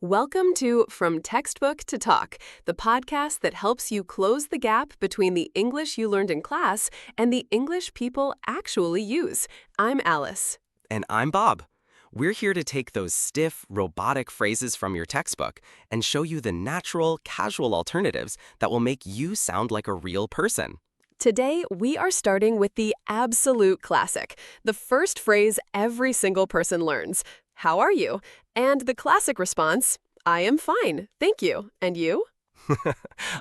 Welcome to From Textbook to Talk, the podcast that helps you close the gap between the English you learned in class and the English people actually use. I'm Alice. And I'm Bob. We're here to take those stiff, robotic phrases from your textbook and show you the natural, casual alternatives that will make you sound like a real person. Today, we are starting with the absolute classic, the first phrase every single person learns. How are you? And the classic response, I am fine, thank you. And you?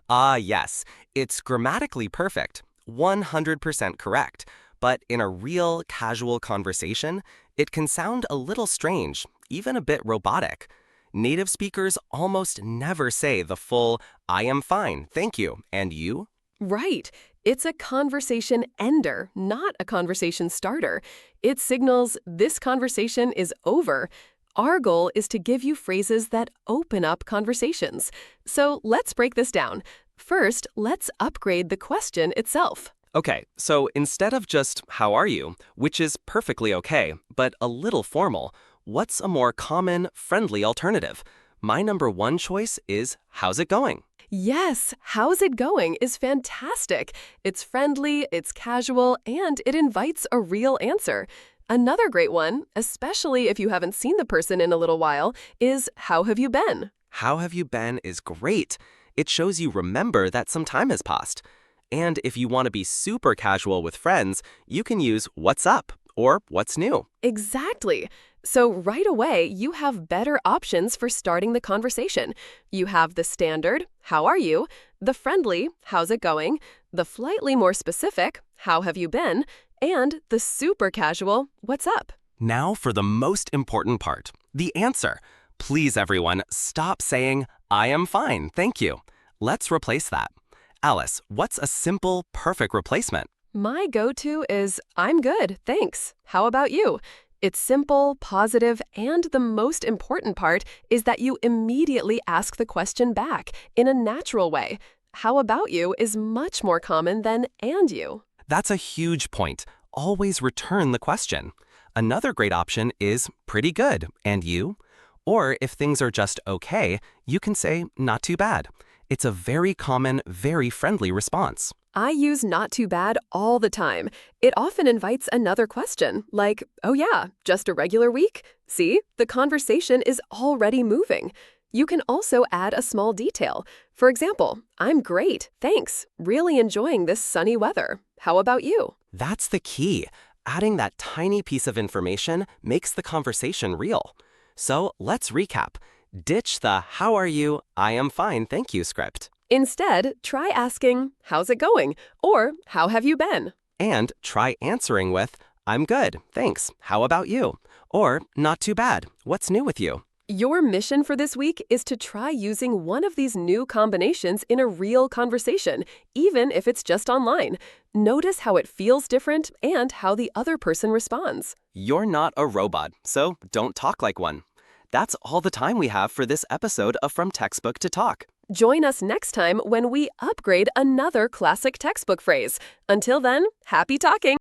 Yes. It's grammatically perfect, 100% correct. But in a real, casual conversation, it can sound a little strange, even a bit robotic. Native speakers almost never say the full, I am fine, thank you. And you? Right. It's a conversation ender, not a conversation starter. It signals this conversation is over. Our goal is to give you phrases that open up conversations. So let's break this down. First, let's upgrade the question itself. Okay, so instead of just, how are you, which is perfectly okay, but a little formal, what's a more common, friendly alternative? My number one choice is, how's it going? Yes, how's it going is fantastic. It's friendly, it's casual, and it invites a real answer. Another great one, especially if you haven't seen the person in a little while, is how have you been? How have you been is great. It shows you remember that some time has passed. And if you want to be super casual with friends, you can use what's up or what's new. Exactly. So right away, you have better options for starting the conversation. You have the standard, how are you? The friendly, how's it going? The slightly more specific, how have you been? And the super casual, what's up? Now for the most important part, the answer. Please, everyone, stop saying, I am fine, thank you. Let's replace that. Alice, what's a simple, perfect replacement? My go-to is, I'm good, thanks. How about you? It's simple, positive, and the most important part is that you immediately ask the question back in a natural way. How about you is much more common than and you. That's a huge point. Always return the question. Another great option is pretty good, and you? Or if things are just okay, you can say not too bad. It's a very common, very friendly response. I use not too bad all the time. It often invites another question, like, oh yeah, just a regular week? See, the conversation is already moving. You can also add a small detail. For example, I'm great, thanks. Really enjoying this sunny weather. How about you? That's the key. Adding that tiny piece of information makes the conversation real. So let's recap. Ditch the how are you, I am fine, thank you script. Instead, try asking, how's it going? Or how have you been? And try answering with, I'm good, thanks. How about you? Or not too bad. What's new with you? Your mission for this week is to try using one of these new combinations in a real conversation, even if it's just online. Notice how it feels different and how the other person responds. You're not a robot, so don't talk like one. That's all the time we have for this episode of From Textbook to Talk. Join us next time when we upgrade another classic textbook phrase. Until then, happy talking!